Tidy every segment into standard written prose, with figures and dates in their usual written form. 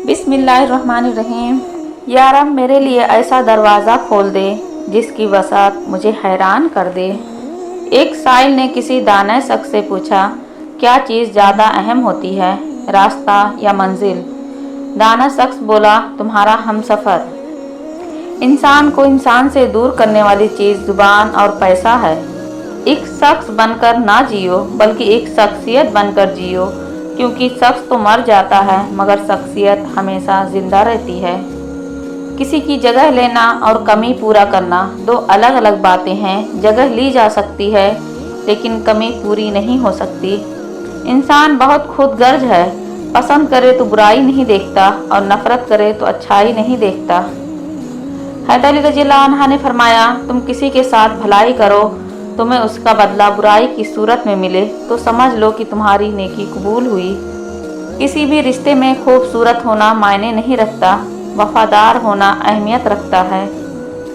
बिस्मिल्लाहिर्रहमानिर्रहीम। या रब, मेरे लिए ऐसा दरवाज़ा खोल दे जिसकी वसात मुझे हैरान कर दे। एक साइल ने किसी दाना शख्स से पूछा, क्या चीज़ ज़्यादा अहम होती है, रास्ता या मंजिल? दाना शख्स बोला, तुम्हारा हमसफ़र। इंसान को इंसान से दूर करने वाली चीज़ ज़ुबान और पैसा है। एक शख्स बनकर ना जियो, बल्कि एक शख्सियत बनकर जियो, क्योंकि शख्स तो मर जाता है मगर शख्सियत हमेशा ज़िंदा रहती है। किसी की जगह लेना और कमी पूरा करना दो अलग अलग बातें हैं। जगह ली जा सकती है लेकिन कमी पूरी नहीं हो सकती। इंसान बहुत खुदगर्ज है, पसंद करे तो बुराई नहीं देखता और नफरत करे तो अच्छाई नहीं देखता। हैदर अली रज़ियल्लाहु अन्हु ने फरमाया, तुम किसी के साथ भलाई करो, तुम्हें उसका बदला बुराई की सूरत में मिले तो समझ लो कि तुम्हारी नेकी कबूल हुई। किसी भी रिश्ते में खूबसूरत होना मायने नहीं रखता, वफादार होना अहमियत रखता है।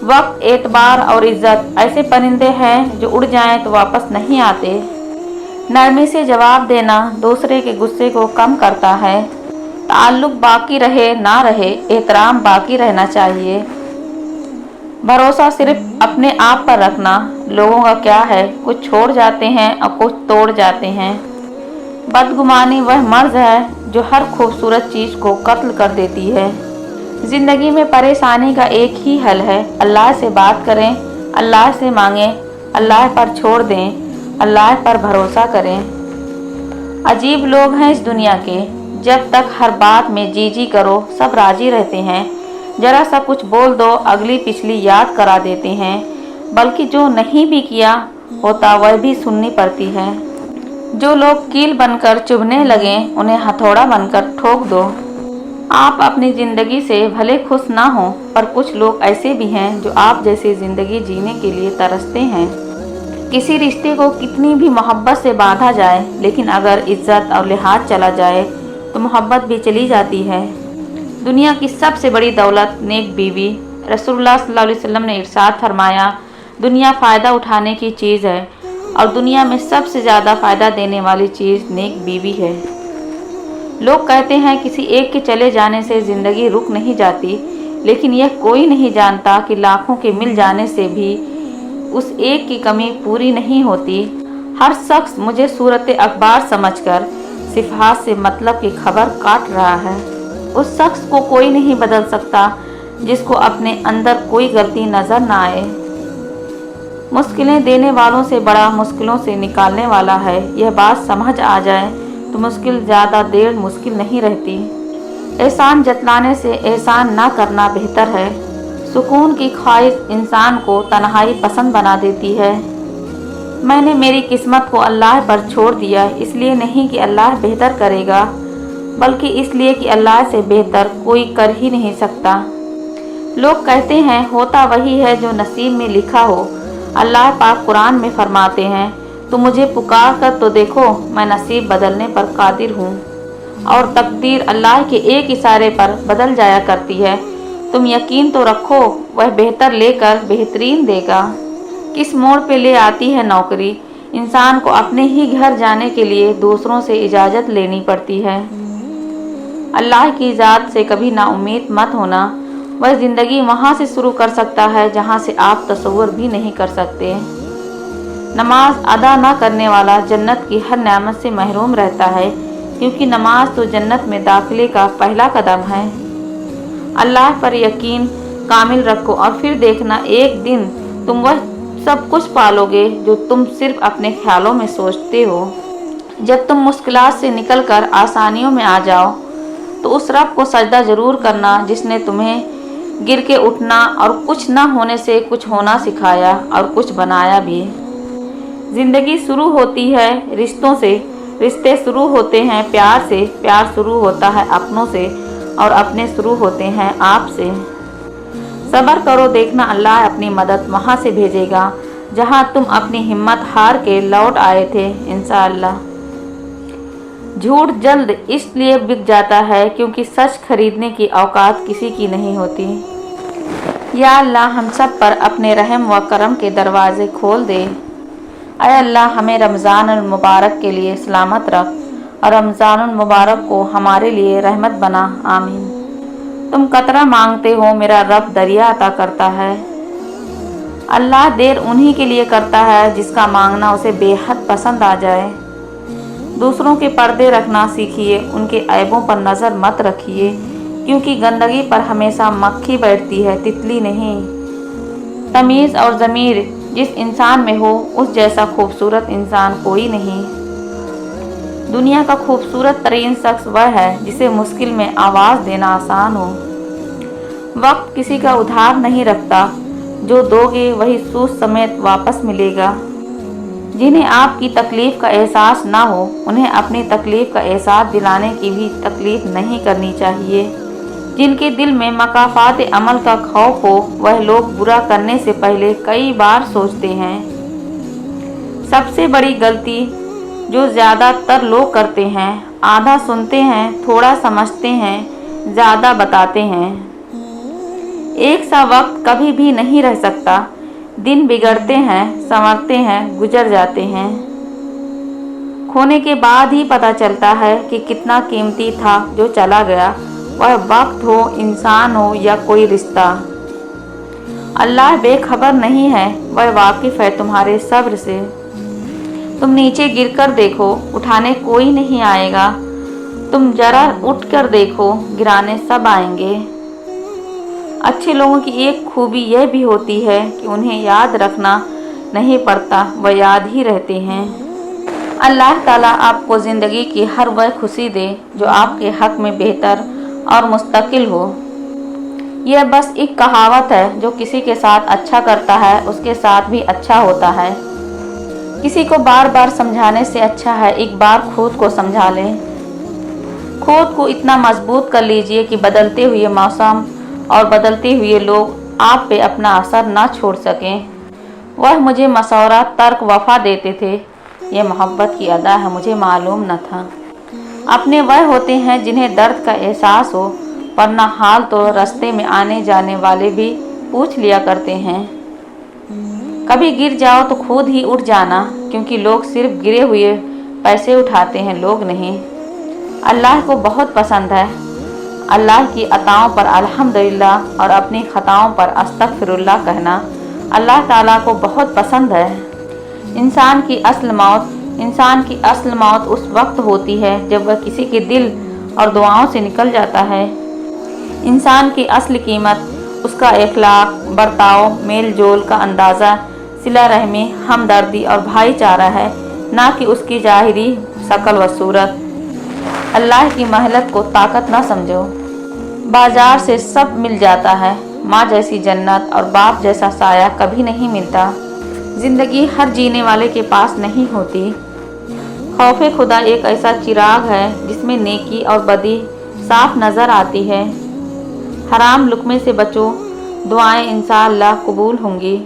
वक्त, एतबार और इज्जत ऐसे परिंदे हैं जो उड़ जाएं तो वापस नहीं आते। नरमी से जवाब देना दूसरे के गुस्से को कम करता है। ताल्लुक बाकी रहे ना रहे, एहतराम बाकी रहना चाहिए। भरोसा सिर्फ अपने आप पर रखना। लोगों का क्या है, कुछ छोड़ जाते हैं और कुछ तोड़ जाते हैं। बदगुमानी वह मर्ज है जो हर खूबसूरत चीज़ को कत्ल कर देती है। ज़िंदगी में परेशानी का एक ही हल है, अल्लाह से बात करें, अल्लाह से मांगें, अल्लाह पर छोड़ दें, अल्लाह पर भरोसा करें। अजीब लोग हैं इस दुनिया के, जब तक हर बात में जी जी करो सब राजी रहते हैं। जरा सा कुछ बोल दो, अगली पिछली याद करा देते हैं, बल्कि जो नहीं भी किया होता वह भी सुननी पड़ती है। जो लोग कील बनकर चुभने लगें, उन्हें हथौड़ा बनकर ठोक दो। आप अपनी ज़िंदगी से भले खुश ना हों, पर कुछ लोग ऐसे भी हैं जो आप जैसी ज़िंदगी जीने के लिए तरसते हैं। किसी रिश्ते को कितनी भी मोहब्बत से बांधा जाए, लेकिन अगर इज्जत और लिहाज चला जाए तो मोहब्बत भी चली जाती है। दुनिया की सबसे बड़ी दौलत नेक बीवी। रसूलुल्लाह सल्लल्लाहु अलैहि वसल्लम ने इरशाद फरमाया, दुनिया फ़ायदा उठाने की चीज़ है और दुनिया में सबसे ज़्यादा फ़ायदा देने वाली चीज़ नेक बीवी है। लोग कहते हैं किसी एक के चले जाने से ज़िंदगी रुक नहीं जाती, लेकिन यह कोई नहीं जानता कि लाखों के मिल जाने से भी उस एक की कमी पूरी नहीं होती। हर शख्स मुझे सूरत अखबार समझकर सिफहात से मतलब की खबर काट रहा है। उस शख्स को कोई नहीं बदल सकता जिसको अपने अंदर कोई गलती नज़र ना आए। मुश्किलें देने वालों से बड़ा मुश्किलों से निकालने वाला है। यह बात समझ आ जाए तो मुश्किल ज़्यादा देर मुश्किल नहीं रहती। एहसान जतलाने से एहसान ना करना बेहतर है। सुकून की ख्वाहिश इंसान को तन्हाई पसंद बना देती है। मैंने मेरी किस्मत को अल्लाह पर छोड़ दिया, इसलिए नहीं कि अल्लाह बेहतर करेगा, बल्कि इसलिए कि अल्लाह से बेहतर कोई कर ही नहीं सकता। लोग कहते हैं होता वही है जो नसीब में लिखा हो। अल्लाह पाक कुरान में फरमाते हैं, तुम मुझे पुकार कर तो देखो, मैं नसीब बदलने पर कादिर हूँ और तकदीर अल्लाह के एक इशारे पर बदल जाया करती है। तुम यकीन तो रखो, वह बेहतर लेकर बेहतरीन देगा। किस मोड़ पे ले आती है नौकरी, इंसान को अपने ही घर जाने के लिए दूसरों से इजाज़त लेनी पड़ती है। अल्लाह की ज़ात से कभी नाउम्मीद मत होना। वह ज़िंदगी वहाँ से शुरू कर सकता है जहाँ से आप तसव्वुर भी नहीं कर सकते। नमाज अदा न करने वाला जन्नत की हर नेमत से महरूम रहता है, क्योंकि नमाज तो जन्नत में दाखिले का पहला कदम है। अल्लाह पर यकीन कामिल रखो और फिर देखना एक दिन तुम वह सब कुछ पालोगे जो तुम सिर्फ अपने ख्यालों में सोचते हो। जब तुम मुश्किलात से निकलकर आसानियों में आ जाओ तो उस रब को सजदा ज़रूर करना जिसने तुम्हें गिर के उठना और कुछ न होने से कुछ होना सिखाया और कुछ बनाया भी। ज़िंदगी शुरू होती है रिश्तों से, रिश्ते शुरू होते हैं प्यार से, प्यार शुरू होता है अपनों से और अपने शुरू होते हैं आप से। सब्र करो, देखना अल्लाह अपनी मदद वहाँ से भेजेगा जहाँ तुम अपनी हिम्मत हार के लौट आए थे इंशाअल्लाह। झूठ जल्द इसलिए बिक जाता है क्योंकि सच खरीदने की औकात किसी की नहीं होती। या अल्लाह, हम सब पर अपने रहम व करम के दरवाज़े खोल दे। ऐ अल्लाह, हमें रमज़ानुल मुबारक के लिए सलामत रख और रमज़ानुल मुबारक को हमारे लिए रहमत बना। आमीन। तुम कतरा मांगते हो, मेरा रब दरिया अता करता है। अल्लाह देर उन्हीं के लिए करता है जिसका मांगना उसे बेहद पसंद आ जाए। दूसरों के पर्दे रखना सीखिए, उनके ऐबों पर नज़र मत रखिए, क्योंकि गंदगी पर हमेशा मक्खी बैठती है, तितली नहीं। तमीज़ और ज़मीर जिस इंसान में हो, उस जैसा खूबसूरत इंसान कोई नहीं। दुनिया का खूबसूरत तरीन शख्स वह है जिसे मुश्किल में आवाज़ देना आसान हो। वक्त किसी का उधार नहीं रखता, जो दोगे वही सूद समेत वापस मिलेगा। जिन्हें आपकी तकलीफ़ का एहसास ना हो, उन्हें अपनी तकलीफ़ का एहसास दिलाने की भी तकलीफ़ नहीं करनी चाहिए। जिनके दिल में मकाफ़ात अमल का खौफ हो, वह लोग बुरा करने से पहले कई बार सोचते हैं। सबसे बड़ी गलती जो ज़्यादातर लोग करते हैं, आधा सुनते हैं, थोड़ा समझते हैं, ज़्यादा बताते हैं। एक सा वक्त कभी भी नहीं रह सकता। दिन बिगड़ते हैं, संवरते हैं, गुजर जाते हैं। खोने के बाद ही पता चलता है कि कितना कीमती था जो चला गया, वह वक्त हो, इंसान हो या कोई रिश्ता। अल्लाह बेखबर नहीं है, वह वाकिफ़ है तुम्हारे सब्र से। तुम नीचे गिरकर देखो, उठाने कोई नहीं आएगा। तुम जरा उठकर देखो, गिराने सब आएंगे। अच्छे लोगों की एक खूबी यह भी होती है कि उन्हें याद रखना नहीं पड़ता, वह याद ही रहते हैं। अल्लाह ताला आपको ज़िंदगी की हर वह खुशी दे जो आपके हक़ में बेहतर और मुस्तकिल हो। यह बस एक कहावत है, जो किसी के साथ अच्छा करता है उसके साथ भी अच्छा होता है। किसी को बार बार समझाने से अच्छा है एक बार खुद को समझा लें। खुद को इतना मजबूत कर लीजिए कि बदलते हुए मौसम और बदलते हुए लोग आप पे अपना असर न छोड़ सकें। वह मुझे मशवरा तर्क वफ़ा देते थे, ये मोहब्बत की अदा है, मुझे मालूम न था। अपने वह होते हैं जिन्हें दर्द का एहसास हो, वरना हाल तो रास्ते में आने जाने वाले भी पूछ लिया करते हैं। कभी गिर जाओ तो खुद ही उठ जाना, क्योंकि लोग सिर्फ गिरे हुए पैसे उठाते हैं, लोग नहीं। अल्लाह को बहुत पसंद है अल्लाह की अताओं पर अल्हम्दुलिल्लाह और अपनी ख़ताओं पर अस्तगफिरुल्लाह कहना अल्लाह ताला को बहुत पसंद है। इंसान की असल मौत उस वक्त होती है जब वह किसी के दिल और दुआओं से निकल जाता है। इंसान की असली कीमत उसका अखलाक, बर्ताव, मेल जोल का अंदाज़ा, सिला रहमी, हमदर्दी और भाईचारा है, ना कि उसकी ज़ाहिरी शक्ल व सूरत। अल्लाह की महलत को ताकत ना समझो। बाजार से सब मिल जाता है, माँ जैसी जन्नत और बाप जैसा साया कभी नहीं मिलता। ज़िंदगी हर जीने वाले के पास नहीं होती। खौफे खुदा एक ऐसा चिराग है जिसमें नेकी और बदी साफ नज़र आती है। हराम लुक़मे से बचो, दुआएं इंशाअल्लाह कबूल होंगी।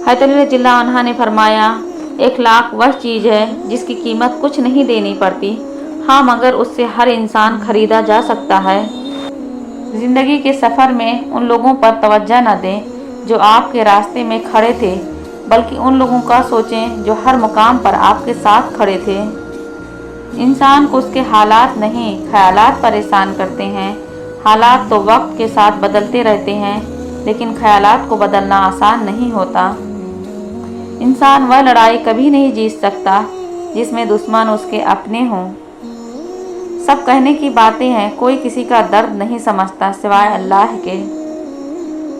हज़रत अली रज़ियल्लाहु अन्हु ने फरमाया, इखलाक वह चीज़ है जिसकी कीमत कुछ नहीं देनी पड़ती, हाँ मगर उससे हर इंसान खरीदा जा सकता है। ज़िंदगी के सफ़र में उन लोगों पर तवज्जो न दें जो आपके रास्ते में खड़े थे, बल्कि उन लोगों का सोचें जो हर मुकाम पर आपके साथ खड़े थे। इंसान को उसके हालात नहीं, ख्यालात परेशान करते हैं। हालात तो वक्त के साथ बदलते रहते हैं, लेकिन ख्यालात को बदलना आसान नहीं होता। इंसान वह लड़ाई कभी नहीं जीत सकता जिसमें दुश्मन उसके अपने हों। सब कहने की बातें हैं, कोई किसी का दर्द नहीं समझता सिवाय अल्लाह के।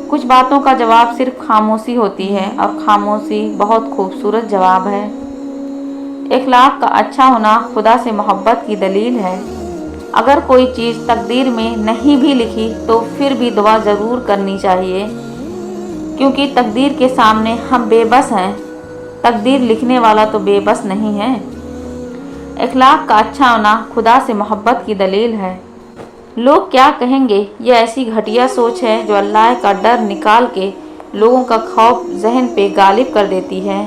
कुछ बातों का जवाब सिर्फ खामोशी होती है, और खामोशी बहुत खूबसूरत जवाब है। इखलाक का अच्छा होना खुदा से मोहब्बत की दलील है। अगर कोई चीज़ तकदीर में नहीं भी लिखी तो फिर भी दुआ ज़रूर करनी चाहिए, क्योंकि तकदीर के सामने हम बेबस हैं। तकदीर लिखने वाला तो बेबस नहीं है। इखलाक का अच्छा होना खुदा से मोहब्बत की दलील है। लोग क्या कहेंगे, ये ऐसी घटिया सोच है जो अल्लाह का डर निकाल के लोगों का खौफ जहन पे गालिब कर देती है।